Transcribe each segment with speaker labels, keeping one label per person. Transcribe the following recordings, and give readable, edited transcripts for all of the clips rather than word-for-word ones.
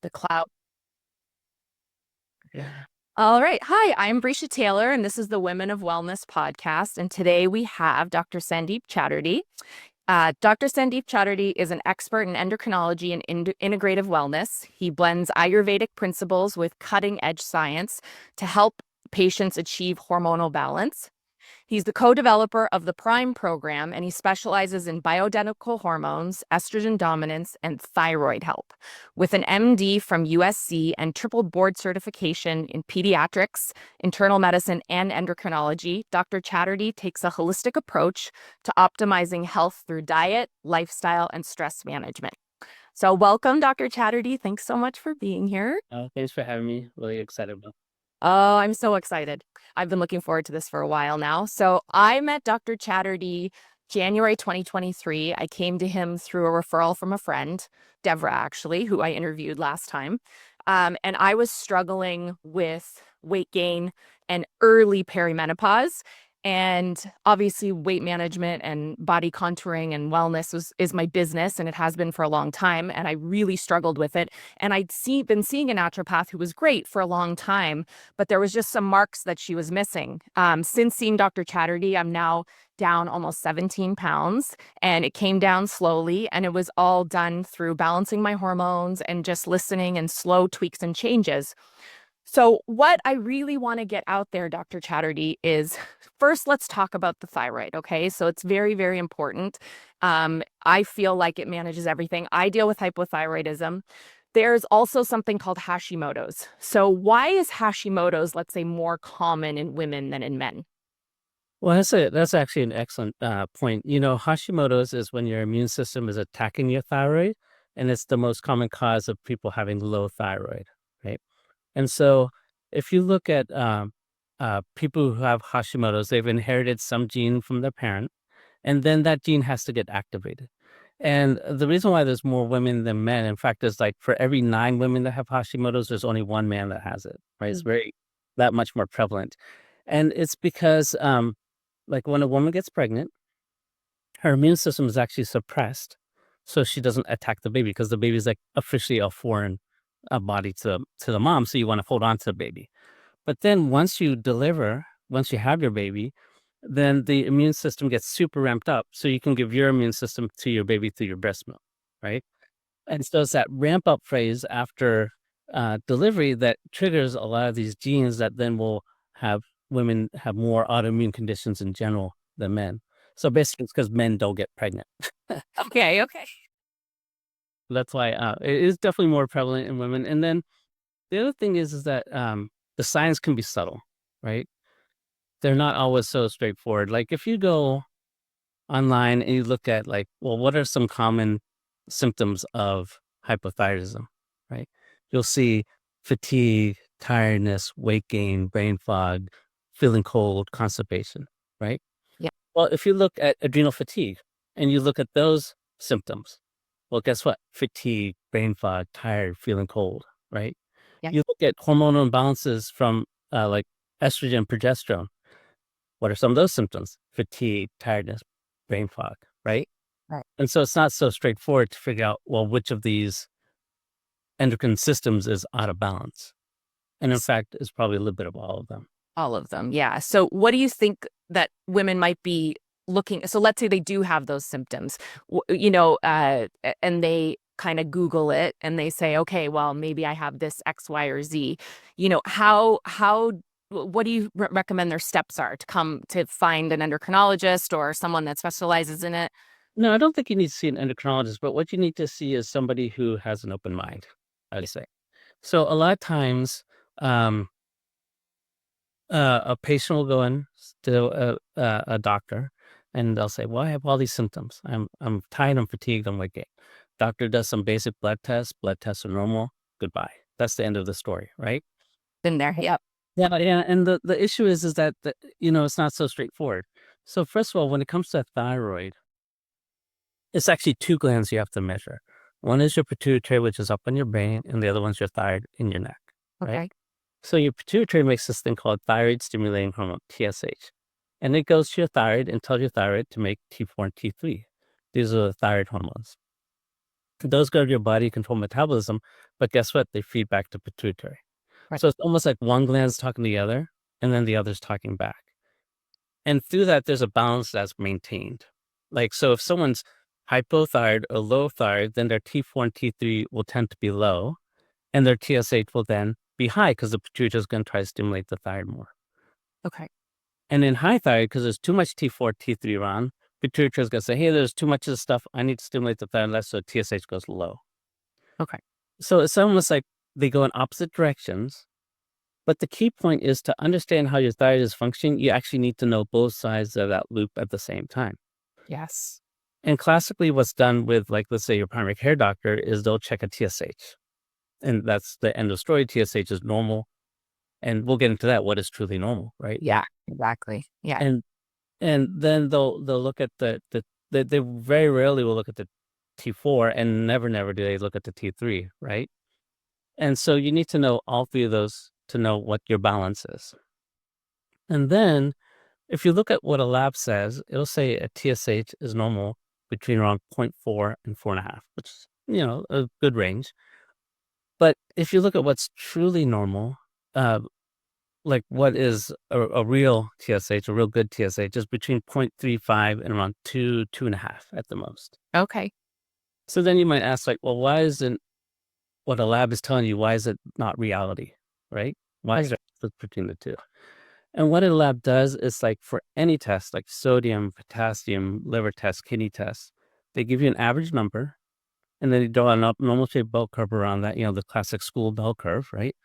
Speaker 1: The cloud.
Speaker 2: Yeah.
Speaker 1: All right. Hi, I'm Bryche Taylor, and this is the Women of Wellness podcast. And today we have Dr. Sandeep Chaudhary. Dr. Sandeep Chaudhary is an expert in endocrinology and integrative wellness. He blends Ayurvedic principles with cutting edge science to help patients achieve hormonal balance. He's the co-developer of the Prime program, and he specializes in bioidentical hormones, estrogen dominance, and thyroid health. With an MD from USC and triple board certification in pediatrics, internal medicine, and endocrinology, Dr. Chatterjee takes a holistic approach to optimizing health through diet, lifestyle, and stress management. So welcome, Dr. Chatterjee. Thanks so much for being here.
Speaker 2: Thanks for having me. Really excited about.
Speaker 1: Oh, I'm so excited. I've been looking forward to this for a while now. So I met Dr. Chatterjee January 2023. I came to him through a referral from a friend, Devra, actually, who I interviewed last time. And I was struggling with weight gain and early perimenopause. And obviously, weight management and body contouring and wellness is my business, and it has been for a long time. And I really struggled with it. And been seeing a naturopath who was great for a long time, but there was just some marks that she was missing. Since seeing Dr. Chatterjee, I'm now down almost 17 pounds, and it came down slowly, and it was all done through balancing my hormones and just listening and slow tweaks and changes. So, what I really want to get out there, Dr. Chatterjee, is first, let's talk about the thyroid. Okay. So, it's very, very important. I feel like it manages everything. I deal with hypothyroidism. There's also something called Hashimoto's. So, why is Hashimoto's, let's say, more common in women than in men?
Speaker 2: Well, that's actually an excellent point. Hashimoto's is when your immune system is attacking your thyroid, and it's the most common cause of people having low thyroid, right? And so, if you look at people who have Hashimoto's, they've inherited some gene from their parent, and then that gene has to get activated. And the reason why there's more women than men, in fact, is like for every 9 women that have Hashimoto's, there's only one man that has it, right? It's
Speaker 1: Mm.
Speaker 2: very that much more prevalent. And it's because like when a woman gets pregnant, her immune system is actually suppressed. So she doesn't attack the baby because the baby is like officially a foreign body to the mom. So you want to hold on to the baby. But then once you deliver, once you have your baby, then the immune system gets super ramped up. So you can give your immune system to your baby through your breast milk, right? And so it's that ramp up phase after delivery that triggers a lot of these genes that then will have women have more autoimmune conditions in general than men. So basically, it's because men don't get pregnant.
Speaker 1: Okay, okay.
Speaker 2: That's why it is definitely more prevalent in women. And then the other thing is that the signs can be subtle, right? They're not always so straightforward. Like if you go online and you look at like, well, what are some common symptoms of hypothyroidism, right? You'll see fatigue, tiredness, weight gain, brain fog, feeling cold, constipation, right?
Speaker 1: Yeah,
Speaker 2: Well, if you look at adrenal fatigue and you look at those symptoms, well, guess what? Fatigue, brain fog, tired, feeling cold, right?
Speaker 1: yeah.
Speaker 2: You look at hormonal imbalances from like estrogen, progesterone. What are some of those symptoms? Fatigue, tiredness, brain fog, right?
Speaker 1: Right.
Speaker 2: And so it's not so straightforward to figure out, well, which of these endocrine systems is out of balance. And in fact, it's probably a little bit of all of them.
Speaker 1: All of them. Yeah. So, what do you think that women might be looking? So, let's say they do have those symptoms, and they kind of Google it and they say, okay, well, maybe I have this X, Y, or Z. What do you recommend their steps are to come to find an endocrinologist or someone that specializes in it?
Speaker 2: No, I don't think you need to see an endocrinologist, but what you need to see is somebody who has an open mind, I'd say. So a lot of times, um, a patient will go in to a doctor, and they'll say, "Well, I have all these symptoms. I'm tired. I'm fatigued. I'm weight gain." Doctor does some basic blood tests. Blood tests are normal. Goodbye. That's the end of the story, right?
Speaker 1: Been there. Yep.
Speaker 2: Yeah, yeah. And the issue is that it's not so straightforward. So first of all, when it comes to thyroid, it's actually two glands you have to measure. One is your pituitary, which is up on your brain, and the other one's your thyroid in your neck, right?
Speaker 1: Okay.
Speaker 2: So your pituitary makes this thing called thyroid stimulating hormone, TSH. And it goes to your thyroid and tells your thyroid to make T4 and T3. These are the thyroid hormones. Those go to your body, control metabolism, but guess what? They feed back to pituitary.
Speaker 1: Right.
Speaker 2: So it's almost like one gland's talking to the other, and then the other's talking back. And through that, there's a balance that's maintained. Like, so if someone's hypothyroid or low thyroid, then their T4 and T3 will tend to be low, and their TSH will then be high because the pituitary is going to try to stimulate the thyroid more.
Speaker 1: Okay.
Speaker 2: And in high thyroid, because there's too much T4, T3 around, pituitary is going to say, hey, there's too much of this stuff. I need to stimulate the thyroid less, so TSH goes low.
Speaker 1: Okay.
Speaker 2: So it's almost like they go in opposite directions. But the key point is to understand how your thyroid is functioning, you actually need to know both sides of that loop at the same time.
Speaker 1: Yes.
Speaker 2: And classically, what's done with, like, let's say your primary care doctor is they'll check a TSH. And that's the end of story. TSH is normal. And we'll get into that. What is truly normal, right?
Speaker 1: Yeah, exactly. Yeah.
Speaker 2: And then they'll look at they very rarely will look at the T4, and never do they look at the T3, right? And so you need to know all three of those to know what your balance is. And then if you look at what a lab says, it'll say a TSH is normal between around 0.4 and 4.5, which is, a good range. But if you look at what's truly normal, like what is a real TSH, a real good TSH, is between 0.35 and around 2.5 at the most.
Speaker 1: Okay.
Speaker 2: So then you might ask, like, well, why isn't what a lab is telling you, why is it not reality, right? Why is there a difference between the two? And what a lab does is, like, for any test, like sodium, potassium, liver test, kidney test, they give you an average number, and then they draw a normal shaped bell curve around that, the classic school bell curve, right?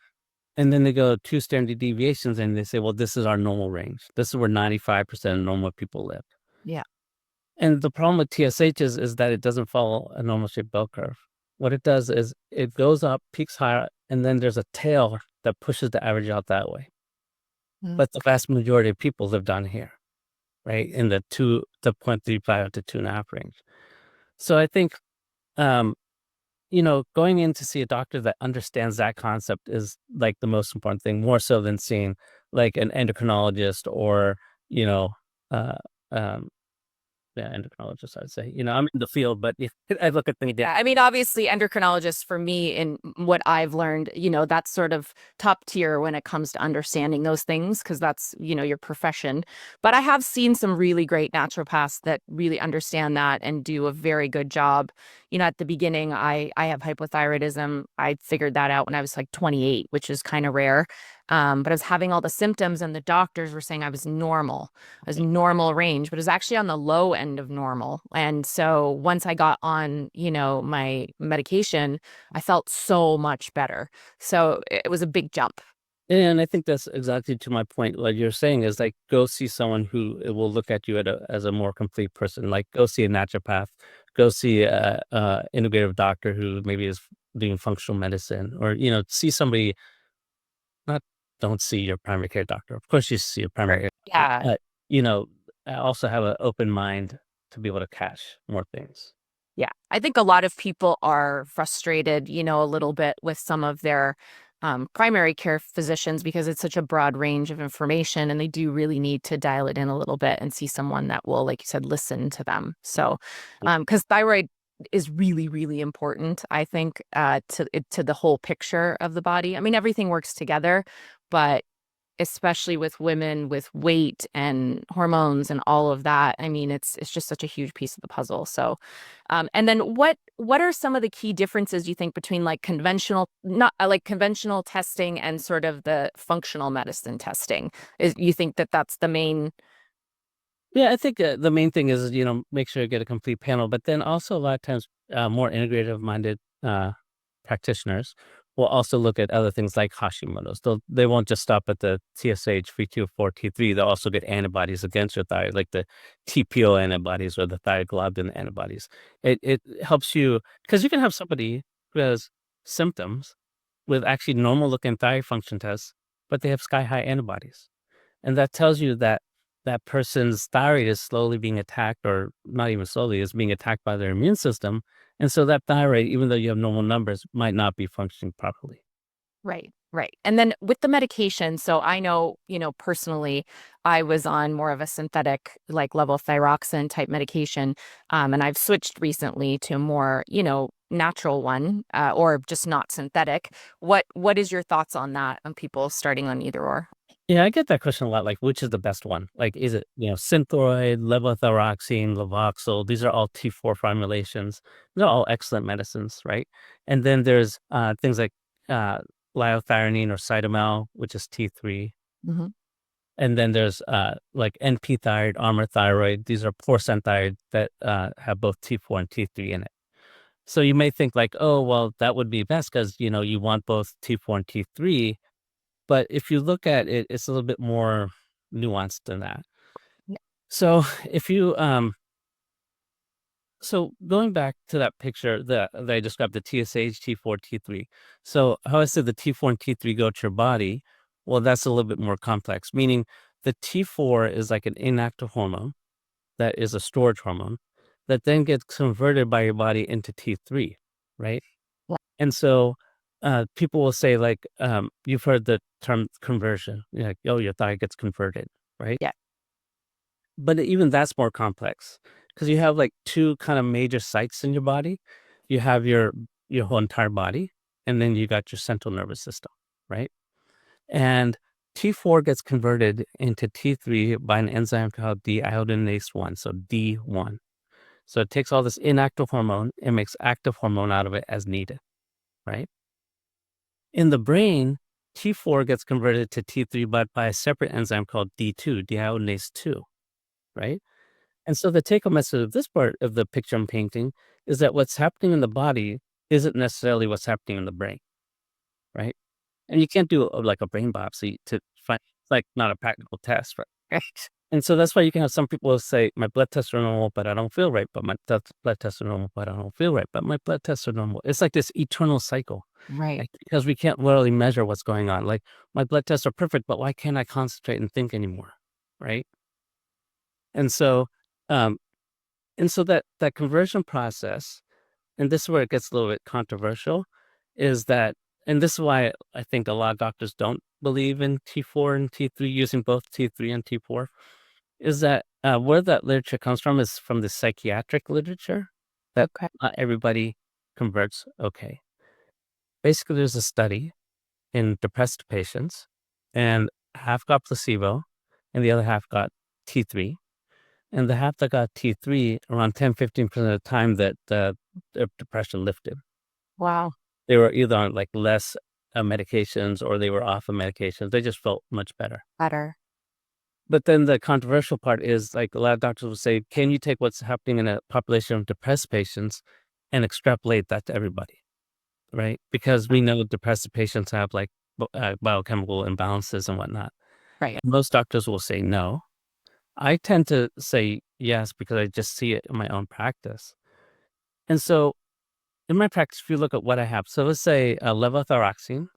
Speaker 2: And then they go 2 standard deviations, and they say, well, this is our normal range. This is where 95% of normal people live.
Speaker 1: Yeah.
Speaker 2: And the problem with TSH is that it doesn't follow a normal shaped bell curve. What it does is it goes up, peaks higher, and then there's a tail that pushes the average out that way.
Speaker 1: Mm.
Speaker 2: But the vast majority of people live down here, right? In the 0.35 to 2.5 range. So I think, going in to see a doctor that understands that concept is, like, the most important thing, more so than seeing, like, an endocrinologist or, uh, um, yeah, endocrinologist, I'd say. I'm in the field, but if I look at things,
Speaker 1: Yeah, I mean, obviously, endocrinologists for me, in what I've learned, that's sort of top tier when it comes to understanding those things, because that's, your profession. But I have seen some really great naturopaths that really understand that and do a very good job. At the beginning, I have hypothyroidism. I figured that out when I was like 28, which is kind of rare. But I was having all the symptoms, and the doctors were saying I was normal. I was normal range, but it was actually on the low end of normal. And so once I got on, my medication, I felt so much better. So it was a big jump.
Speaker 2: and I think that's exactly to my point. What you're saying is, like, go see someone who will look at you as a more complete person. Like, go see a naturopath, go see a integrative doctor who maybe is doing functional medicine, or, see somebody. Not Don't see your primary care doctor. Of course, you see your primary care doctor,
Speaker 1: Yeah.
Speaker 2: but, also have an open mind to be able to catch more things.
Speaker 1: Yeah. I think a lot of people are frustrated, a little bit with some of their primary care physicians, because it's such a broad range of information, and they do really need to dial it in a little bit and see someone that will, like you said, listen to them. So, because thyroid is really, really important, I think, to the whole picture of the body. I mean, everything works together, but especially with women with weight and hormones and all of that. I mean, it's just such a huge piece of the puzzle. So, and then what are some of the key differences you think between, like, conventional, not like conventional testing and sort of the functional medicine testing? Is you think that that's the main?
Speaker 2: Yeah, I think the main thing is, make sure you get a complete panel, but then also a lot of times more integrative minded practitioners will also look at other things like Hashimoto's. They won't just stop at the TSH, V2, 4, T3. They'll also get antibodies against your thyroid, like the TPO antibodies or the thyroglobulin antibodies. It helps you, because you can have somebody who has symptoms with actually normal looking thyroid function tests, but they have sky high antibodies. And that tells you that that person's thyroid is slowly being attacked, or not even slowly, is being attacked by their immune system. And so that thyroid, even though you have normal numbers, might not be functioning properly.
Speaker 1: Right, right. And then with the medication, so I know, personally, I was on more of a synthetic, like, levothyroxine type medication. And I've switched recently to more, natural one, or just not synthetic. What is your thoughts on that, on people starting on either or?
Speaker 2: Yeah, I get that question a lot. Like, which is the best one? Like, is it, Synthroid, levothyroxine, Levoxyl? These are all T4 formulations. They're all excellent medicines, right? And then there's things like uh, liothyronine or Cytomel, which is T3.
Speaker 1: Hmm.
Speaker 2: And then there's like NP thyroid, Armour thyroid. These are porcine thyroid that have both T4 and T3 in it. So you may think like, oh, well, that would be best because, you want both T4 and T3. But if you look at it, it's a little bit more nuanced than that. So if you so going back to that picture that I described, the TSH, T4, T3. So how I said the T4 and T3 go to your body, well, that's a little bit more complex, meaning the T4 is like an inactive hormone that is a storage hormone that then gets converted by your body into T3, right?
Speaker 1: Yeah.
Speaker 2: And so people will say, like, you've heard the term conversion. You're like, oh, your thyroid gets converted, right?
Speaker 1: Yeah.
Speaker 2: But even that's more complex because you have like two kind of major sites in your body. You have your whole entire body, and then you got your central nervous system, right? And T4 gets converted into T3 by an enzyme called deiodinase 1, so D1. So it takes all this inactive hormone and makes active hormone out of it as needed, right? In the brain, T4 gets converted to T3 but by a separate enzyme called D2, deiodinase 2, right? And so the take-home message of this part of the picture I'm painting is that what's happening in the body isn't necessarily what's happening in the brain, right? And you can't do like a brain biopsy to find, it's like not a practical test, right?
Speaker 1: Right.
Speaker 2: And so that's why you can have some people say, my blood tests are normal, but I don't feel right. But my blood tests are normal, but I don't feel right. But my blood tests are normal. It's like this eternal cycle,
Speaker 1: Right.
Speaker 2: like, because we can't really measure what's going on. Like, my blood tests are perfect, but why can't I concentrate and think anymore? Right. And so, um, that conversion process, and this is where it gets a little bit controversial, is that, and this is why I think a lot of doctors don't believe in T4 and T3, using both T3 and T4, is that where that literature comes from is from the psychiatric literature that
Speaker 1: Okay.
Speaker 2: not everybody converts okay. Basically, there's a study in depressed patients, and half got placebo, and the other half got T3. And the half that got T3, around 10-15% of the time that their depression lifted.
Speaker 1: Wow.
Speaker 2: They were either on like less medications or they were off of medications. They just felt much better.
Speaker 1: Better.
Speaker 2: But then the controversial part is, like, a lot of doctors will say, can you take what's happening in a population of depressed patients and extrapolate that to everybody, right? Because we know depressive patients have like biochemical imbalances and whatnot.
Speaker 1: Right.
Speaker 2: And most doctors will say no. I tend to say yes because I just see it in my own practice. And so in my practice, if you look at what I have, so let's say levothyroxine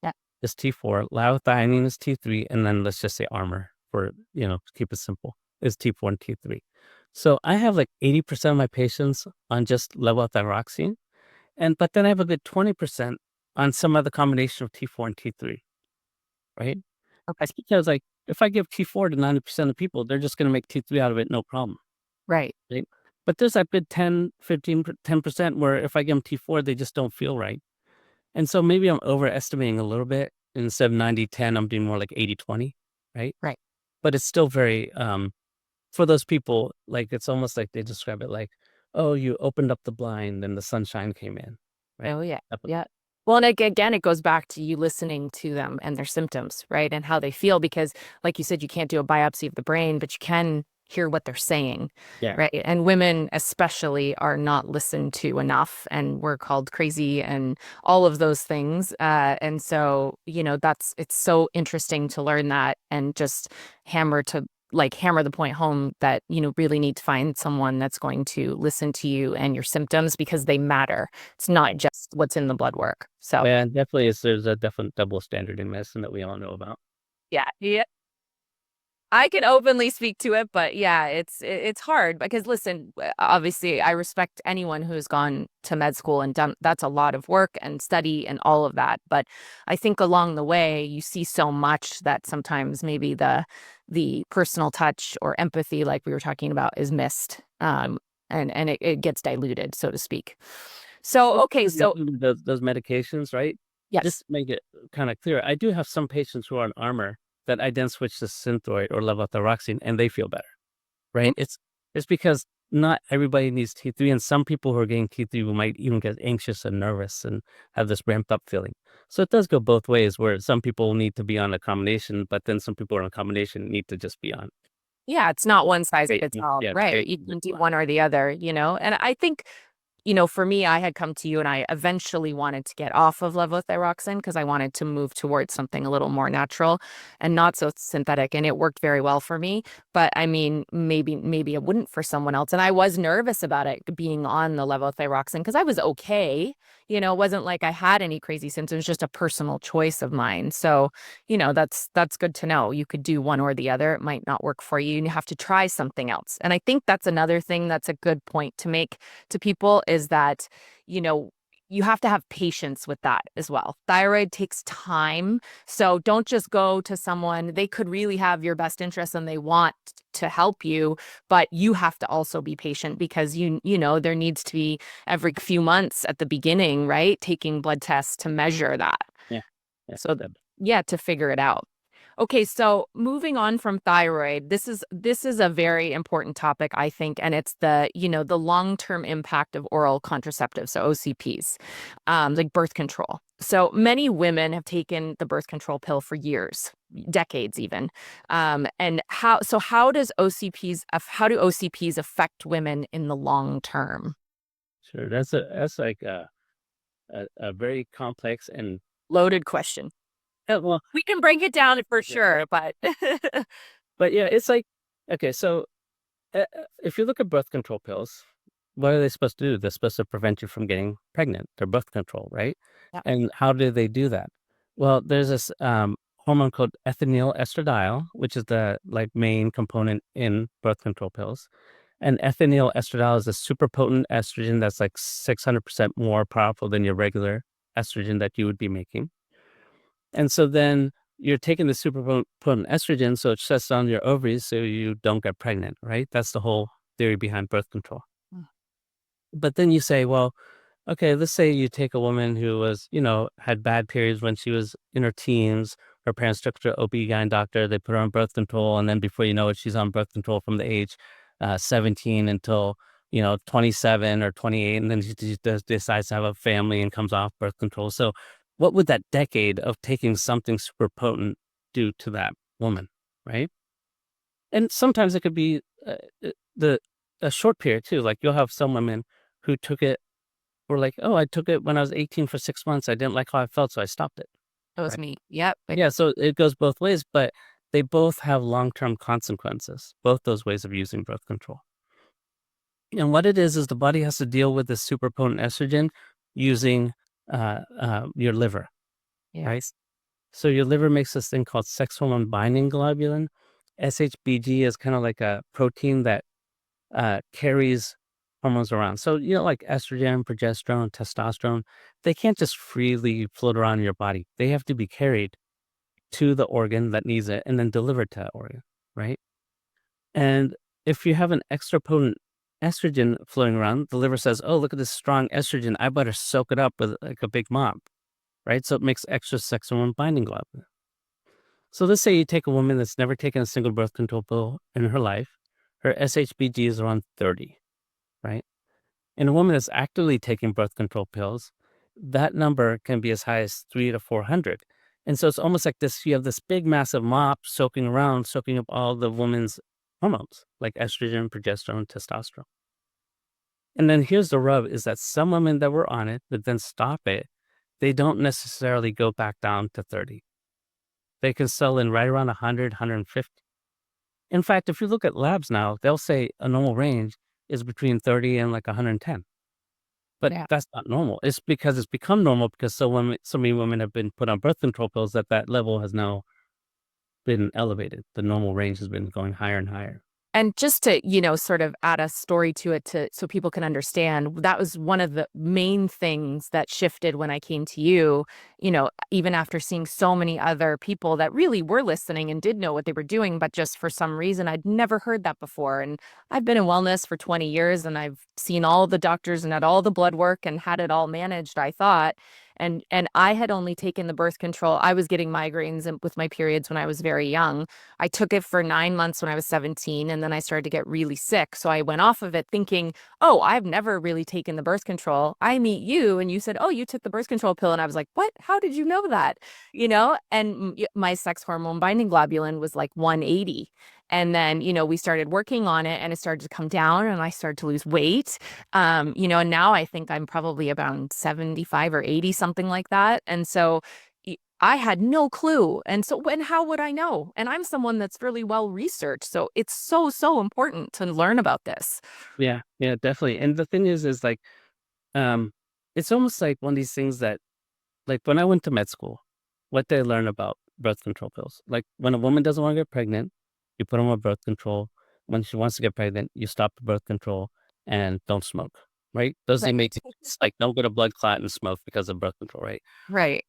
Speaker 1: Yeah.
Speaker 2: is T4, liothyronine is T3, and then let's just say Armour for, to keep it simple, is T4 and T3. So I have like 80% of my patients on just levothyroxine, but then I have a good 20% on some other combination of T4 and T3, right?
Speaker 1: Okay.
Speaker 2: That's because, like, if I give T4 to 90% of people, they're just going to make T3 out of it, no problem,
Speaker 1: Right.
Speaker 2: right? But there's that good 10, 15, 10% where if I give them T4, they just don't feel right. And so maybe I'm overestimating a little bit. Instead of 90-10, I'm doing more like 80-20, right?
Speaker 1: Right.
Speaker 2: But it's still very, for those people, like, it's almost like they describe it like, oh, you opened up the blind and the sunshine came in, right?
Speaker 1: Oh, yeah.
Speaker 2: Type of-
Speaker 1: Yeah. Well, and again, it goes back to you listening to them and their symptoms, right? And how they feel, because like you said, you can't do a biopsy of the brain, but you can hear what they're saying,
Speaker 2: Yeah.
Speaker 1: right? And women especially are not listened to enough, and we're called crazy and all of those things. And so, it's so interesting to learn that, and just hammer the point home that, really need to find someone that's going to listen to you and your symptoms, because they matter. It's not just what's in the blood work. So,
Speaker 2: Yeah, definitely there's a definite double standard in medicine that we all know about.
Speaker 1: yeah. Yeah. I can openly speak to it, but yeah, it's hard because, listen, obviously I respect anyone who's gone to med school and done, that's a lot of work and study and all of that. But I think along the way you see so much that sometimes maybe the personal touch or empathy, like we were talking about, is missed. And it gets diluted, so to speak. So,
Speaker 2: Well,
Speaker 1: okay, so
Speaker 2: those medications, right? Just
Speaker 1: yes.
Speaker 2: to make it kind of clear, I do have some patients who are on Armor that I then switch to Synthroid or levothyroxine, and they feel better, right? It's because not everybody needs T3, and some people who are getting T3 might even get anxious and nervous and have this ramped up feeling. So it does go both ways, where some people need to be on a combination, but then some people on a combination need to just be on.
Speaker 1: Yeah, it's not one size
Speaker 2: Great.
Speaker 1: fits all,
Speaker 2: Yeah,
Speaker 1: right?
Speaker 2: great.
Speaker 1: You can do one or the other, and I think for me, I had come to you and I eventually wanted to get off of levothyroxine because I wanted to move towards something a little more natural and not so synthetic. And it worked very well for me. But I mean, maybe it wouldn't for someone else. And I was nervous about it being on the levothyroxine because I was okay. It wasn't like I had any crazy symptoms, just a personal choice of mine. So, that's good to know. You could do one or the other. It might not work for you. And you have to try something else. And I think that's another thing that's a good point to make to people is that, you know, you have to have patience with that as well. Thyroid takes time. So don't just go to someone. They could really have your best interest and they want to help you, but you have to also be patient because there needs to be every few months at the beginning, right? Taking blood tests to measure that.
Speaker 2: Yeah. Yeah.
Speaker 1: So yeah, to figure it out. Okay, so moving on from thyroid, this is a very important topic, I think, and it's the long-term impact of oral contraceptives, so OCPs, like birth control. So many women have taken the birth control pill for years, decades even. And how do OCPs affect women in the long term?
Speaker 2: Sure. That's like a very complex and
Speaker 1: Loaded question.
Speaker 2: well,
Speaker 1: We can break it down for
Speaker 2: yeah.
Speaker 1: sure, but
Speaker 2: But yeah, it's like okay, so if you look at birth control pills, what are they supposed to do? They're supposed to prevent you from getting pregnant. They're birth control, right?
Speaker 1: yeah,
Speaker 2: And how do they do that? Well, there's this hormone called ethinyl estradiol, which is the like main component in birth control pills. And ethinyl estradiol is a super potent estrogen that's like 600% more powerful than your regular estrogen that you would be making. And so then you're taking the super potent estrogen, so it shuts down your ovaries so you don't get pregnant, right? That's the whole theory behind birth control.
Speaker 1: Mm.
Speaker 2: But then you say, well, okay, let's say you take a woman who was, had bad periods when she was in her teens. Her parents took her to OB-GYN doctor. They put her on birth control. And then before you know it, she's on birth control from the age 17 until, 27 or 28. And then she decides to have a family and comes off birth control. So what would that decade of taking something super potent do to that woman, right? And sometimes it could be the a short period too. Like you'll have some women who took it were like, "Oh, I took it when I was 18 for 6 months. I didn't like how I felt, so I stopped it."
Speaker 1: that was
Speaker 2: Right.
Speaker 1: me. Yep.
Speaker 2: Yeah, so it goes both ways, but they both have long-term consequences, both those ways of using birth control. And what it is the body has to deal with this super potent estrogen using your liver, right?
Speaker 1: Yes.
Speaker 2: So your liver makes this thing called sex hormone binding globulin. SHBG is kind of like a protein that carries hormones around. So, like estrogen, progesterone, testosterone, they can't just freely float around in your body. They have to be carried to the organ that needs it and then delivered to that organ, right? And if you have an extra potent estrogen floating around, the liver says, oh, look at this strong estrogen. I better soak it up with like a big mop, right? So it makes extra sex hormone binding globulin. So let's say you take a woman that's never taken a single birth control pill in her life. Her SHBG is around 30, right? In a woman that's actively taking birth control pills, that number can be as high as 3 to 400. And so it's almost like this you have this big, massive mop soaking around, soaking up all the woman's hormones, like estrogen, progesterone, testosterone. And then here's the rub is that some women that were on it that then stop it, they don't necessarily go back down to 30. They can settle in right around 100, 150. In fact, if you look at labs now, they'll say a normal range is between 30 and like 110. But
Speaker 1: Yeah.
Speaker 2: that's not normal. It's because it's become normal because so many women have been put on birth control pills that level has now been elevated. The normal range has been going higher and higher.
Speaker 1: And just to, you know, sort of add a story to it to so people can understand, that was one of the main things that shifted when I came to you know, even after seeing so many other people that really were listening and did know what they were doing, but just for some reason I'd never heard that before. And I've been in wellness for 20 years and I've seen all the doctors and had all the blood work and had it all managed, I thought. And I had only taken the birth control. I was getting migraines with my periods when I was very young. I took it for 9 months when I was 17, and then I started to get really sick. So I went off of it thinking, oh, I've never really taken the birth control. I meet you, and you said, oh, you took the birth control pill. And I was like, what? How did you know that? You know, and my sex hormone binding globulin was like 180. And then, you know, we started working on it and it started to come down and I started to lose weight. You know, and now I think I'm probably about 75 or 80, something like that. And so I had no clue. And so, and how would I know? And I'm someone that's really well researched. So it's so, so important to learn about this.
Speaker 2: Yeah, yeah, definitely. And the thing is like, um, it's almost like one of these things that, like when I went to med school, what they learn about birth control pills. Like when a woman doesn't want to get pregnant, you put them on birth control. When she wants to get pregnant, you stop the birth control and don't smoke, right? Those are the
Speaker 1: Right.
Speaker 2: main things. Like don't get a blood clot and smoke because of birth control, right?
Speaker 1: Right.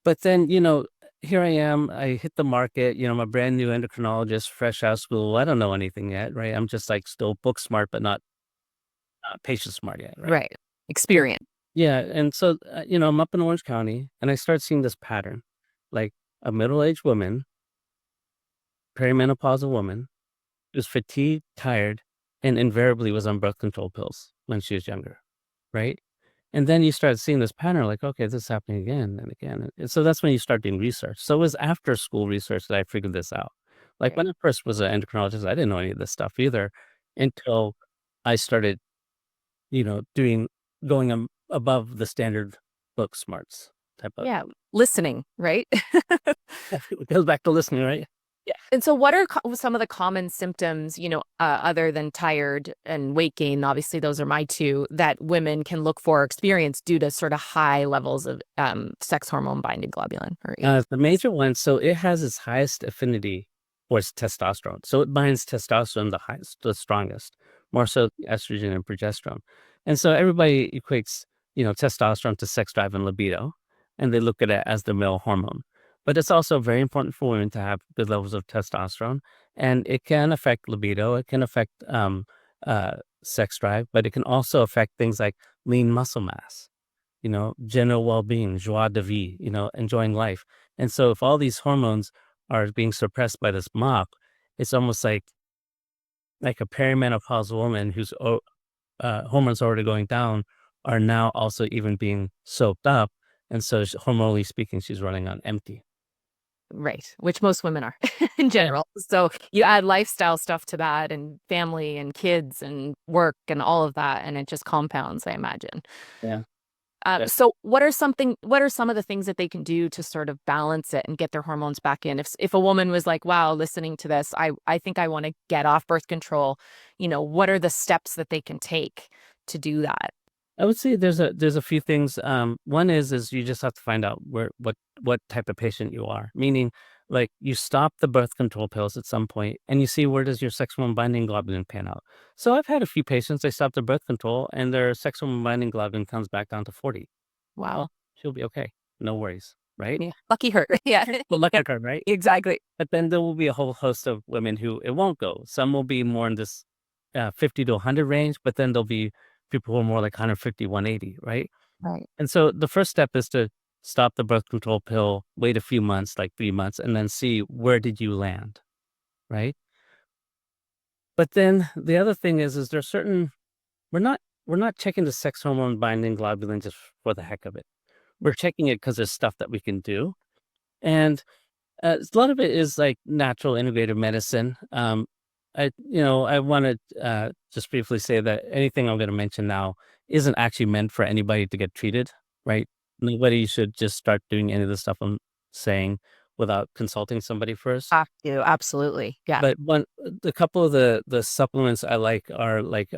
Speaker 2: But then, you know, here I am, I hit the market, you know, I'm a brand new endocrinologist, fresh out of school. I don't know anything yet, right? I'm just like still book smart, but not patient smart yet, right?
Speaker 1: Right. Experience.
Speaker 2: Yeah. And so, you know, I'm up in Orange County and I start seeing this pattern like a middle aged woman, perimenopausal woman, who's fatigued, tired, and invariably was on birth control pills when she was younger, right? And then you start seeing this pattern like, okay, this is happening again and again. And so that's when you start doing research. So it was after school research that I figured this out. Like
Speaker 1: Right.
Speaker 2: when I first was an endocrinologist, I didn't know any of this stuff either until I started, you know, going above the standard book smarts type of.
Speaker 1: Yeah. Listening. Right.
Speaker 2: It goes back to listening, right?
Speaker 1: Yeah. And so, what are some of the common symptoms, you know, other than tired and weight gain? Obviously, those are my two that women can look for or experience due to sort of high levels of sex hormone binding globulin. Or
Speaker 2: The major one, so it has its highest affinity towards testosterone. So it binds testosterone the highest, the strongest, more so than estrogen and progesterone. And so everybody equates, you know, testosterone to sex drive and libido, and they look at it as the male hormone. But it's also very important for women to have good levels of testosterone, and it can affect libido. It can affect sex drive, but it can also affect things like lean muscle mass, you know, general well-being, joie de vivre, you know, enjoying life. And so if all these hormones are being suppressed by this mop, it's almost like a perimenopausal woman whose hormones are already going down are now also even being soaked up. And so hormonally speaking, she's running on empty.
Speaker 1: right, which most women are in
Speaker 2: Yeah.
Speaker 1: general. So you add lifestyle stuff to that, and family, and kids, and work, and all of that, and it just compounds, I imagine.
Speaker 2: Yeah.
Speaker 1: So what are some of the things that they can do to sort of balance it and get their hormones back in? If a woman was like, wow, listening to this, I think I want to get off birth control, you know, what are the steps that they can take to do that?
Speaker 2: I would say there's a few things. One is you just have to find out what type of patient you are. Meaning, like you stop the birth control pills at some point, and you see where does your sex hormone binding globulin pan out. So I've had a few patients they stop the birth control, and their sex hormone binding globulin comes back down to 40.
Speaker 1: Wow.
Speaker 2: Well, she'll be okay, no worries, right?
Speaker 1: Yeah. Lucky her. Yeah.
Speaker 2: Well, luck
Speaker 1: Yeah,
Speaker 2: at her, right?
Speaker 1: exactly.
Speaker 2: But then there will be a whole host of women who it won't go. Some will be more in this 50 to 100 range, but then there'll be people who are more like 150, 180, right?
Speaker 1: Right.
Speaker 2: And so the first step is to stop the birth control pill, wait a few months, like 3 months, and then see where did you land, right? But then the other thing is there's certain we're not we're not checking the sex hormone binding globulin just for the heck of it. We're checking it because there's stuff that we can do, and a lot of it is like natural integrative medicine. I want to just briefly say that anything I'm going to mention now isn't actually meant for anybody to get treated, right? Nobody should just start doing any of the stuff I'm saying without consulting somebody first.
Speaker 1: Have to, absolutely. Yeah.
Speaker 2: But a couple of the supplements I like are like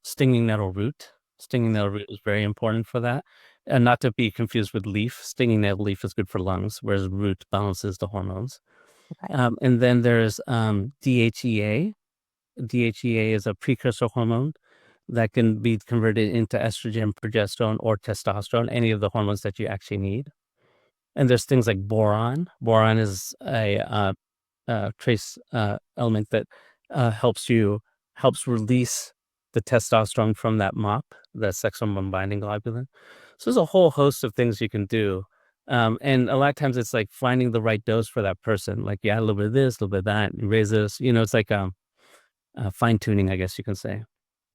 Speaker 2: stinging nettle root. Stinging nettle root is very important for that. And not to be confused with leaf. Stinging nettle leaf is good for lungs, whereas root balances the hormones.
Speaker 1: Okay.
Speaker 2: And then there's DHEA. DHEA is a precursor hormone that can be converted into estrogen, progesterone, or testosterone, any of the hormones that you actually need. And there's things like boron. Boron is a trace element that helps release the testosterone from that MOP, the sex hormone binding globulin. So there's a whole host of things you can do. And a lot of times it's like finding the right dose for that person. Like you add a little bit of this, a little bit of that, you raise this. It's like fine tuning, I guess you can say.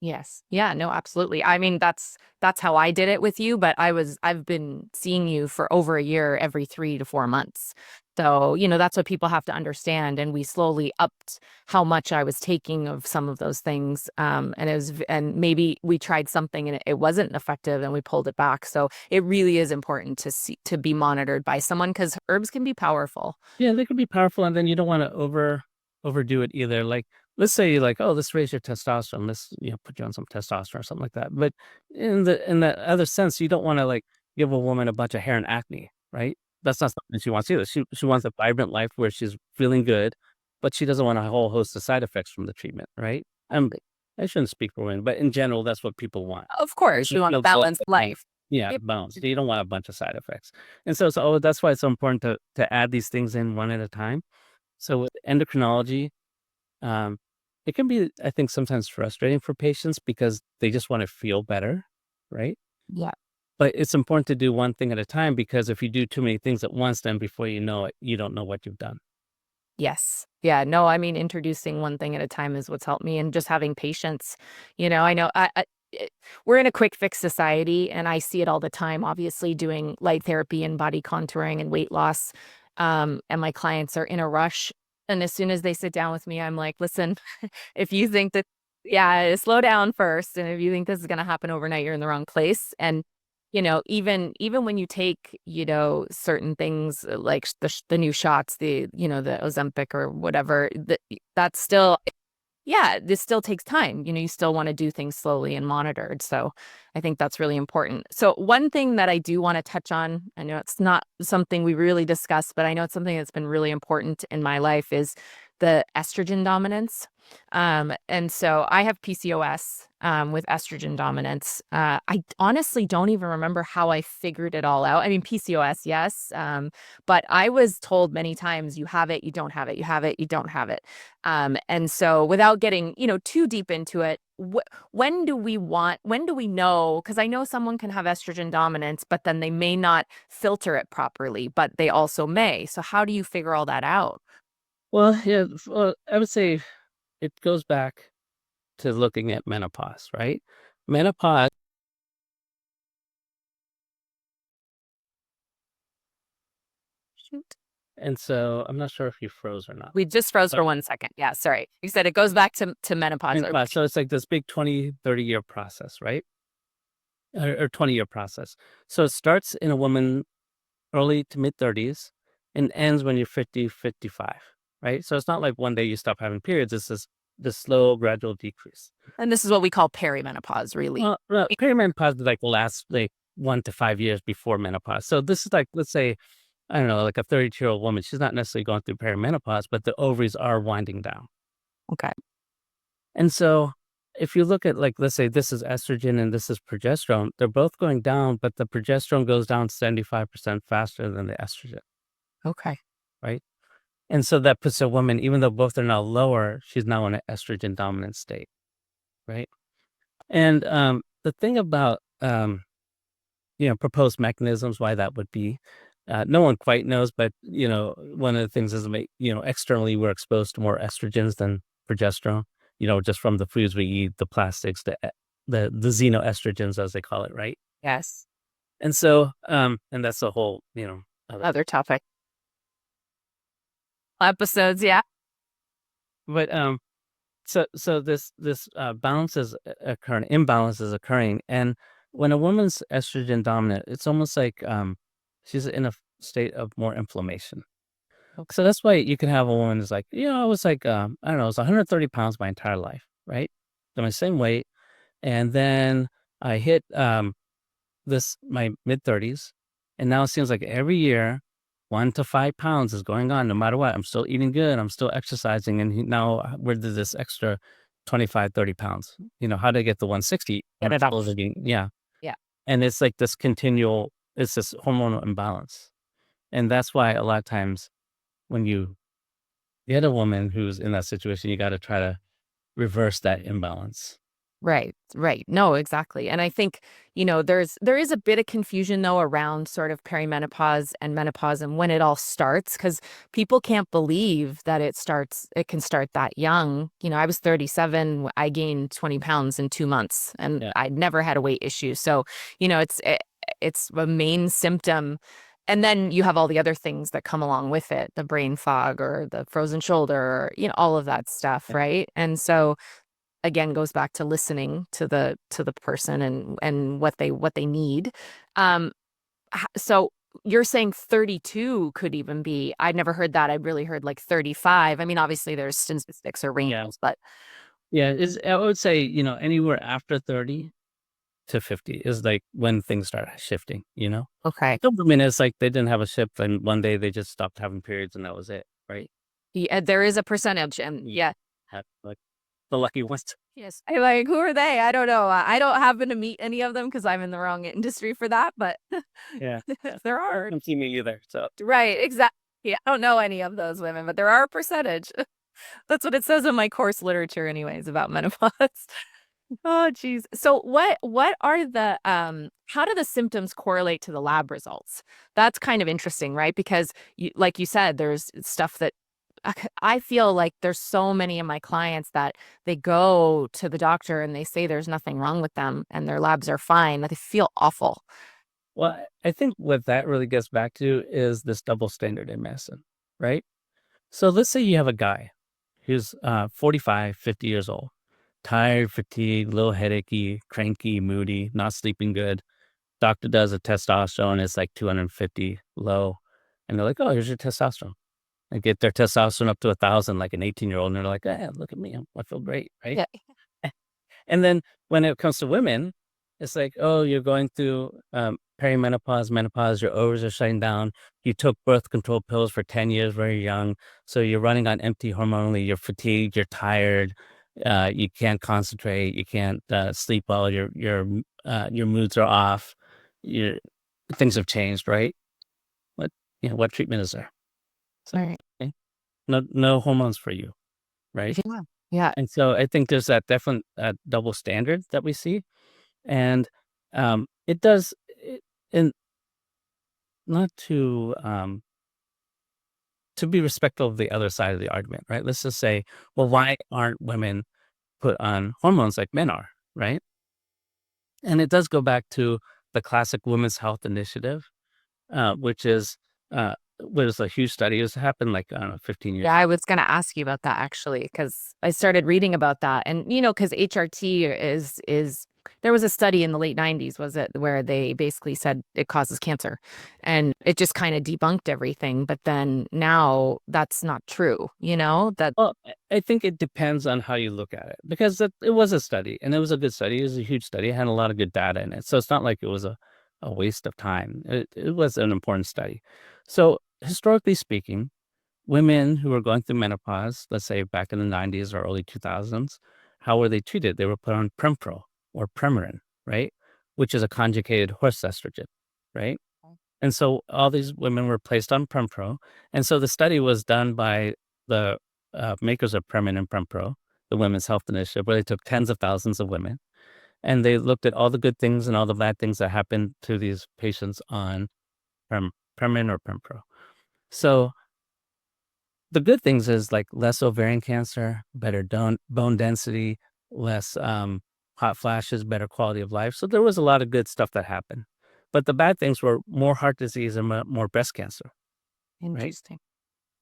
Speaker 1: Yes. Yeah, no, absolutely. I mean, that's how I did it with you, but I've been seeing you for over a year every 3 to 4 months. So, that's what people have to understand, and we slowly upped how much I was taking of some of those things. And maybe we tried something and it wasn't effective and we pulled it back. So, it really is important to be monitored by someone because herbs can be powerful.
Speaker 2: Yeah, they can be powerful, and then you don't want to overdo it either. Like, let's say you like, oh, let's raise your testosterone. Let's put you on some testosterone or something like that. But in that other sense, you don't want to like give a woman a bunch of hair and acne, right? That's not something she wants either. She wants a vibrant life where she's feeling good, but she doesn't want a whole host of side effects from the treatment, right? I shouldn't speak for women, but in general, that's what people want.
Speaker 1: Of course,
Speaker 2: You
Speaker 1: we want a
Speaker 2: know, the
Speaker 1: balanced life.
Speaker 2: yeah,
Speaker 1: Yep.
Speaker 2: balance. You don't want a bunch of side effects. And so that's why it's so important to add these things in one at a time. So with endocrinology, um, it can be, I think, sometimes frustrating for patients because they just want to feel better, right?
Speaker 1: Yeah.
Speaker 2: But it's important to do one thing at a time because if you do too many things at once, then before you know it, you don't know what you've done.
Speaker 1: Yes. Yeah, no, I mean, introducing one thing at a time is what's helped me and just having patience. I know we're in a quick fix society and I see it all the time, obviously doing light therapy and body contouring and weight loss. And my clients are in a rush. And as soon as they sit down with me, I'm like, listen, if you think that, yeah, slow down first. And if you think this is going to happen overnight, you're in the wrong place. And even when you take, certain things like the new shots, the Ozempic or whatever, that's still, yeah, this still takes time. You still want to do things slowly and monitored. So I think that's really important. So one thing that I do want to touch on, I know it's not something we really discussed, but I know it's something that's been really important in my life is the estrogen dominance. And so I have PCOS with estrogen dominance. I honestly don't even remember how I figured it all out. I mean, PCOS, yes. But I was told many times, you have it, you don't have it, you have it, you don't have it. And so without getting, too deep into it, when do we know? Because I know someone can have estrogen dominance, but then they may not filter it properly, but they also may. So how do you figure all that out?
Speaker 2: Well, yeah, well, I would say it goes back to looking at menopause, right? Menopause,
Speaker 1: Shoot.
Speaker 2: and so I'm not sure if you froze or not.
Speaker 1: We just froze
Speaker 2: But
Speaker 1: for 1 second. Yeah, sorry. You said it goes back to menopause.
Speaker 2: menopause, so it's like this big 20, 30-year process, right? Or 20-year process. So it starts in a woman early to mid 30s and ends when you're 50, 55, right? So it's not like one day you stop having periods. It's this slow, gradual decrease.
Speaker 1: And this is what we call perimenopause, really.
Speaker 2: Perimenopause like will last like 1 to 5 years before menopause. So this is like, let's say, I don't know, like a 32-year-old woman. She's not necessarily going through perimenopause, but the ovaries are winding down.
Speaker 1: Okay.
Speaker 2: And so if you look at like, let's say this is estrogen and this is progesterone, they're both going down, but the progesterone goes down 75% faster than the estrogen,
Speaker 1: Okay.
Speaker 2: right? And so that puts a woman, even though both are now lower, she's now in an estrogen dominant state, right? And the thing about proposed mechanisms why that would be, no one quite knows, but one of the things is externally we're exposed to more estrogens than progesterone. Just from the foods we eat, the plastics, the xenoestrogens as they call it, right?
Speaker 1: Yes.
Speaker 2: And so and that's a whole other.
Speaker 1: Other topic. Episodes, yeah.
Speaker 2: But so this balance is occurring, imbalance is occurring, and when a woman's estrogen dominant, it's almost like she's in a state of more inflammation.
Speaker 1: Okay.
Speaker 2: So that's why you can have a woman who's like, I was like, I don't know, I was 130 pounds my entire life, right? So my same weight, and then I hit this my mid 30s, and now it seems like every year 1 to 5 pounds is going on no matter what. I'm still eating good. I'm still exercising. And now where did this extra 25, 30 pounds? How did I get the 160?
Speaker 1: Get
Speaker 2: I'm
Speaker 1: it up.
Speaker 2: supposed to be, yeah.
Speaker 1: Yeah.
Speaker 2: And it's like this continual, it's this hormonal imbalance. And that's why a lot of times when you get a woman who's in that situation, you got to try to reverse that imbalance.
Speaker 1: Right, right. No, exactly. And I think, there is a bit of confusion though around sort of perimenopause and menopause and when it all starts, because people can't believe that it can start that young. I was 37, I gained 20 pounds in 2 months and
Speaker 2: Yeah.
Speaker 1: I'd never had a weight issue. So, it's a main symptom. And then you have all the other things that come along with it, the brain fog or the frozen shoulder, or, all of that stuff,
Speaker 2: Yeah.
Speaker 1: right? And so again goes back to listening to the person and what they need. Um so you're saying 32 could even be, I'd never heard that. I'd really heard like 35. I mean, obviously there's statistics or
Speaker 2: Yeah.
Speaker 1: ranges, but
Speaker 2: Yeah. I would say, anywhere after 30 to 50 is like when things start shifting.
Speaker 1: okay.
Speaker 2: Some women, it's like they didn't have a shift and one day they just stopped having periods and that was it, right?
Speaker 1: Yeah, there is a percentage, and
Speaker 2: Yeah.
Speaker 1: yeah.
Speaker 2: Like the lucky ones.
Speaker 1: Yes. I like, who are they? I don't know. I don't happen to meet any of them because I'm in the wrong industry for that, but
Speaker 2: Yeah.
Speaker 1: there are.
Speaker 2: Don't see me either. So
Speaker 1: Right, exactly. Yeah, I don't know any of those women, but there are a percentage. That's what it says in my course literature anyways about menopause. Oh, geez. So what are the how do the symptoms correlate to the lab results? That's kind of interesting, right? Because like you said, there's stuff that I feel like there's so many of my clients that they go to the doctor and they say there's nothing wrong with them and their labs are fine. That they feel awful.
Speaker 2: well, I think what that really gets back to is this double standard in medicine, right? So let's say you have a guy who's 45, 50 years old, tired, fatigued, a little headachy, cranky, moody, not sleeping good. Doctor does a testosterone, it's like 250 low. And they're like, oh, here's your testosterone. They get their testosterone up to 1,000, like an 18-year-old. And they're like, hey, look at me. I feel great, right?
Speaker 1: Yeah.
Speaker 2: And then when it comes to women, it's like, oh, you're going through perimenopause, menopause, your ovaries are shutting down. You took birth control pills for 10 years, very young. So you're running on empty hormonally. You're fatigued, you're tired. You can't concentrate. You can't sleep well. Your moods are off. Your things have changed, right? What what treatment is there? So,
Speaker 1: All right.
Speaker 2: okay, no hormones for you, right?
Speaker 1: Yeah. Yeah.
Speaker 2: And so I think there's that definite double standard that we see. And, it does and not to be respectful of the other side of the argument, right? Let's just say, well, why aren't women put on hormones like men are, right? And it does go back to the classic Women's Health Initiative, which is, was a huge study. It was happened like, I don't know, 15 years.
Speaker 1: Yeah, I was gonna ask you about that actually, because I started reading about that. And because HRT is there was a study in the late 90s, was it, where they basically said it causes cancer. And it just kind of debunked everything. But then now that's not true, that
Speaker 2: Well, I think it depends on how you look at it because it was a study and it was a good study. It was a huge study. It had a lot of good data in it. So it's not like it was a waste of time. It was an important study. So historically speaking, women who were going through menopause, let's say back in the 90s or early 2000s, how were they treated? They were put on Prempro or Premarin, right? Which is a conjugated horse estrogen, right? And so all these women were placed on Prempro. And so the study was done by the makers of Premin and Prempro, the Women's Health Initiative, where they took tens of thousands of women and they looked at all the good things and all the bad things that happened to these patients on Premin or Prempro. So the good things is like less ovarian cancer, better bone density, less hot flashes, better quality of life. So there was a lot of good stuff that happened. But the bad things were more heart disease and more breast cancer, right?
Speaker 1: interesting.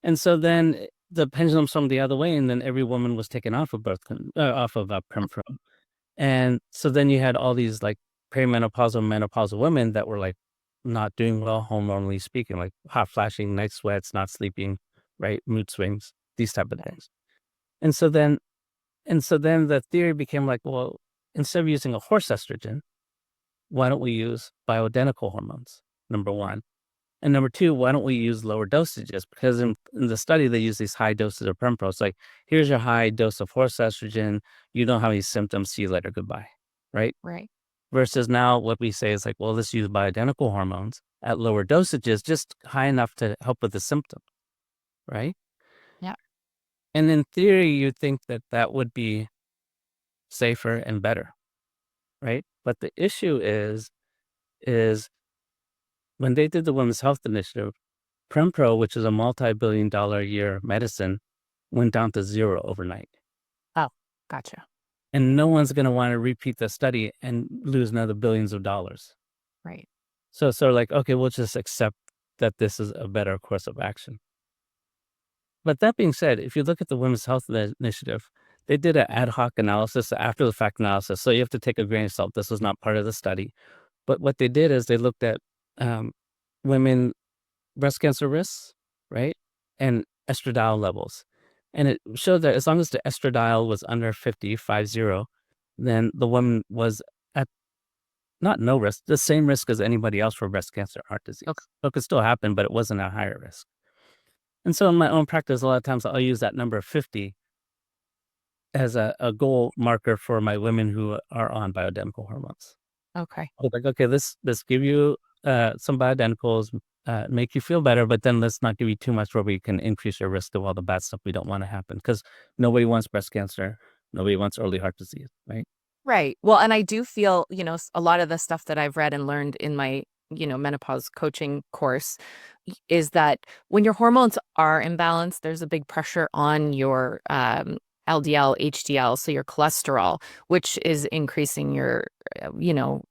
Speaker 2: And so then the pendulum swung the other way, and then every woman was taken off of off of Prempro. And so then you had all these like perimenopausal, menopausal women that were like not doing well, hormonally speaking, like hot flashing, night sweats, not sleeping, right, mood swings, these type of things. And so then, the theory became like, well, instead of using a horse estrogen, why don't we use bioidentical hormones? Number one. And number two, why don't we use lower dosages? Because in the study, they use these high doses of Prempro. It's like, here's your high dose of horse estrogen. You don't have any symptoms. See you later. Goodbye. Right.
Speaker 1: Right.
Speaker 2: Versus now what we say is like, well, let's use bioidentical hormones at lower dosages, just high enough to help with the symptom. Right.
Speaker 1: Yeah.
Speaker 2: And in theory, you'd think that that would be safer and better. Right. But the issue is when they did the Women's Health Initiative, Prempro, which is a multi-billion-dollar a year medicine, went down to zero overnight.
Speaker 1: Oh, gotcha.
Speaker 2: And no one's going to want to repeat the study and lose another billions of dollars.
Speaker 1: Right.
Speaker 2: So like, okay, we'll just accept that this is a better course of action. But that being said, if you look at the Women's Health Initiative, they did an ad hoc analysis, after the fact analysis. So you have to take a grain of salt. This was not part of the study. But what they did is they looked at women breast cancer risks, right? And estradiol levels. And it showed that as long as the estradiol was under 50, then the woman was at not no risk, the same risk as anybody else for breast cancer and heart disease.
Speaker 1: Okay.
Speaker 2: So it could still happen, but it wasn't a higher risk. And so in my own practice, a lot of times I'll use that number of 50 as a goal marker for my women who are on bioidentical hormones.
Speaker 1: Okay.
Speaker 2: I was like, okay, let's give you some bioidenticals, make you feel better, but then let's not give you too much where we can increase your risk of all the bad stuff we don't want to happen, because nobody wants breast cancer, nobody wants early heart disease, right?
Speaker 1: Right. Well, and I do feel, a lot of the stuff that I've read and learned in my, menopause coaching course is that when your hormones are imbalanced, there's a big pressure on your LDL, HDL, so your cholesterol, which is increasing your,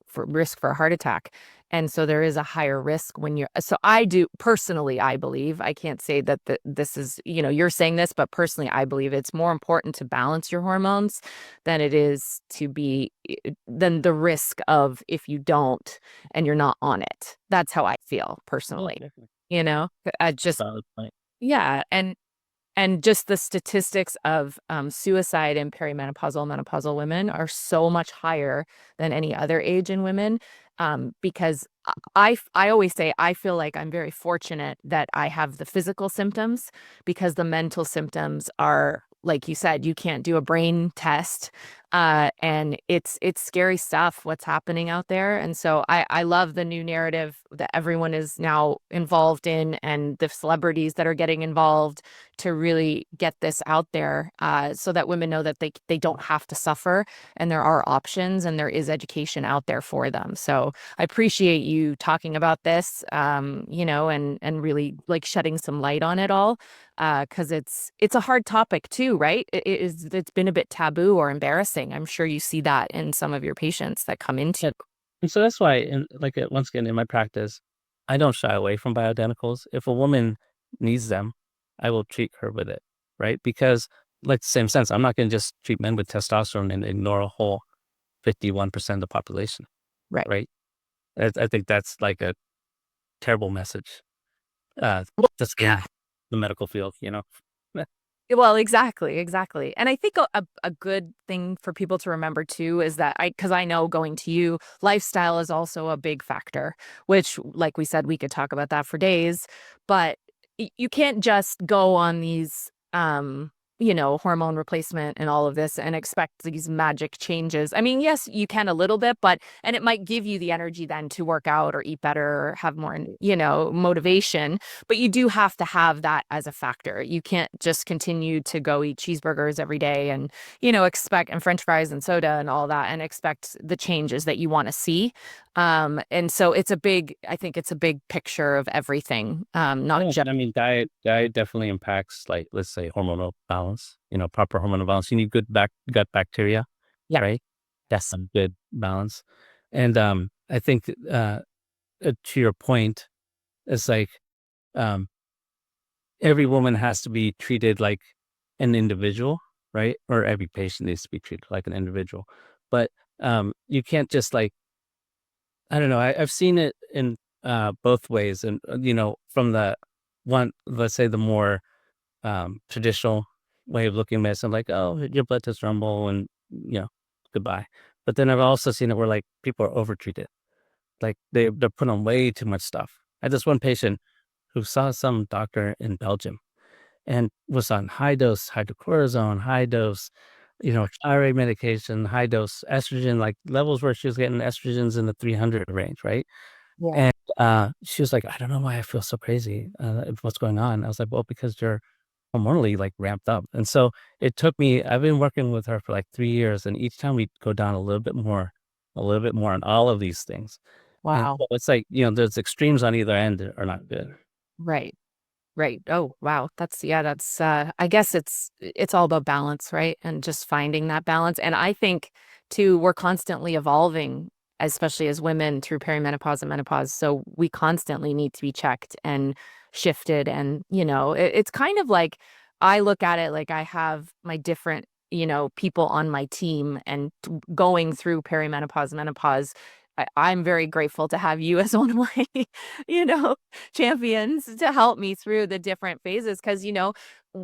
Speaker 1: for risk for a heart attack. And so there is a higher risk when you're, so I do personally, I believe, I can't say that this is, you're saying this, but personally, I believe it's more important to balance your hormones than it is to be, than the risk of if you don't and you're not on it. That's how I feel personally,
Speaker 2: Definitely.
Speaker 1: I just,
Speaker 2: Valid point.
Speaker 1: yeah. And just the statistics of suicide in perimenopausal, menopausal women are so much higher than any other age in women. Because I always say I feel like I'm very fortunate that I have the physical symptoms, because the mental symptoms are, like you said, you can't do a brain test. And it's scary stuff what's happening out there. And so I love the new narrative that everyone is now involved in, and the celebrities that are getting involved to really get this out there, so that women know that they don't have to suffer, and there are options, and there is education out there for them. So I appreciate you talking about this, and really like shedding some light on it all, because it's a hard topic too, right? It's been a bit taboo or embarrassing. I'm sure you see that in some of your patients that come into.
Speaker 2: Yeah. And so that's why, once again, in my practice, I don't shy away from bioidenticals. If a woman needs them, I will treat her with it, right? Because, like the same sense, I'm not going to just treat men with testosterone and ignore a whole 51% of the population,
Speaker 1: Right.
Speaker 2: right? I think that's like a terrible message. Just the medical field,
Speaker 1: Well, exactly. And I think a good thing for people to remember too is that because I know going to you, lifestyle is also a big factor, which, like we said, we could talk about that for days, but you can't just go on these, hormone replacement and all of this and expect these magic changes. I mean, yes, you can a little bit, and it might give you the energy then to work out or eat better or have more, motivation. But you do have to have that as a factor. You can't just continue to go eat cheeseburgers every day and, expect, and French fries and soda and all that, and expect the changes that you want to see. And so I think it's a big picture of everything. Not
Speaker 2: Yeah,
Speaker 1: just,
Speaker 2: I mean, diet definitely impacts, like, let's say, hormonal balance. Proper hormonal balance. You need good gut bacteria,
Speaker 1: yeah,
Speaker 2: right? That's some good balance. And I think to your point, it's like um, every woman has to be treated like an individual, right? Or every patient needs to be treated like an individual. But you can't just, like, I don't know. I've seen it in both ways, and from the one, let's say, the more traditional way of looking at medicine, like, oh, your blood tests normal, and goodbye. But then I've also seen it where, like, people are overtreated, like they're put on way too much stuff, I had this one patient who saw some doctor in Belgium and was on high dose hydrocortisone, high dose, thyroid medication, high dose estrogen, like levels where she was getting estrogens in the 300 range, right?
Speaker 1: Yeah.
Speaker 2: And she was like, I don't know why I feel so crazy. What's going on? I was like, well, because you're hormonally like ramped up. And so I've been working with her for like 3 years, and each time we go down a little bit more on all of these things. And
Speaker 1: Wow.
Speaker 2: so it's like, there's extremes on either end that are not good.
Speaker 1: Right. Right. Oh, wow. That's I guess it's all about balance, right? And just finding that balance. And I think too, we're constantly evolving, especially as women through perimenopause and menopause. So we constantly need to be checked and shifted. And, it's kind of like I look at it like I have my different, people on my team and going through perimenopause, menopause. I'm very grateful to have you as one of my, you know, champions to help me through the different phases. Because,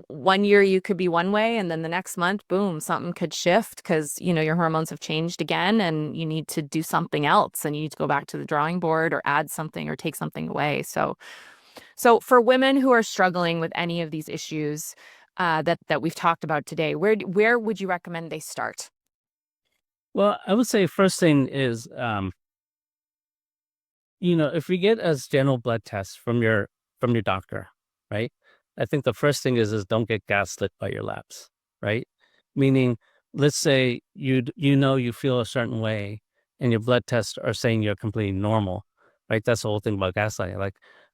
Speaker 1: one year you could be one way, and then the next month, boom, something could shift because, your hormones have changed again and you need to do something else and you need to go back to the drawing board or add something or take something away. So for women who are struggling with any of these issues that we've talked about today, where would you recommend they start?
Speaker 2: Well, I would say first thing is, if we get as general blood tests from your doctor, right? I think the first thing is don't get gaslit by your labs, right? Meaning, let's say you feel a certain way, and your blood tests are saying you're completely normal, right? That's the whole thing about gaslighting.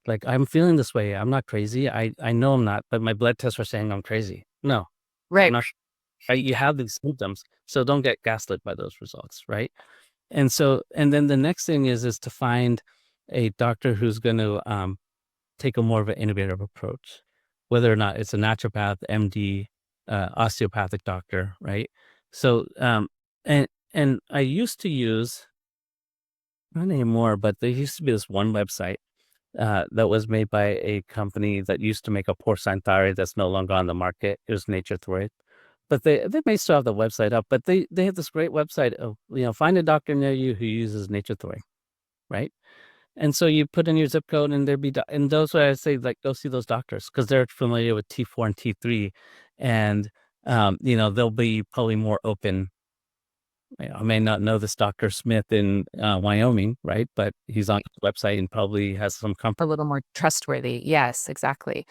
Speaker 2: Like I'm feeling this way. I'm not crazy. I know I'm not, but my blood tests are saying I'm crazy. No, I'm
Speaker 1: Right.
Speaker 2: not. Right? You have these symptoms, so don't get gaslit by those results, right? And then the next thing is to find a doctor who's going to take a more of an innovative approach, whether or not it's a naturopath, MD, osteopathic doctor, right? So and I used to use, not anymore, but there used to be this one website that was made by a company that used to make a porcine thyroid that's no longer on the market. It was Nature Thyroid. But they may still have the website up, but they have this great website of, find a doctor near you who uses Nature Thyroid, right? And so you put in your zip code, and and those where I say, like, go see those doctors because they're familiar with T4 and T3, and they'll be probably more open. I may not know this Dr. Smith in Wyoming, right? But he's on the website and probably has some
Speaker 1: A
Speaker 2: comfort.
Speaker 1: little more trustworthy. Yes, exactly.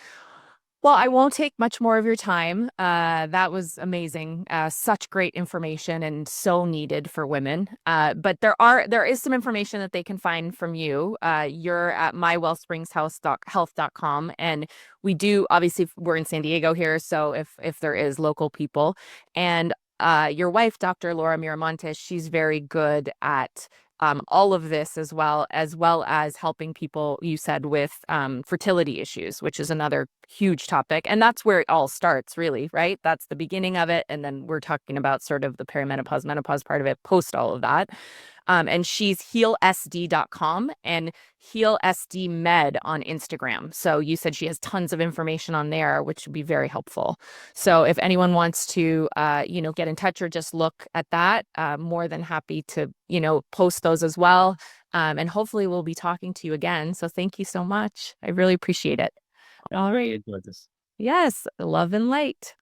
Speaker 1: Well, I won't take much more of your time. That was amazing. Such great information and so needed for women. But there is some information that they can find from you. You're at mywellspringshealth.com, and we do obviously we're in San Diego here, so if there is local people, and your wife, Dr. Laura Miramontes, she's very good at all of this as well as helping people, you said, with fertility issues, which is another huge topic. And that's where it all starts, really, right? That's the beginning of it. And then we're talking about sort of the perimenopause, menopause part of it, post all of that. And she's healsd.com and healsdmed on Instagram. So you said she has tons of information on there, which would be very helpful. So if anyone wants to, get in touch or just look at that, more than happy to, post those as well. And hopefully we'll be talking to you again. So thank you so much. I really appreciate it.
Speaker 2: All right, enjoy this.
Speaker 1: Yes, love and light.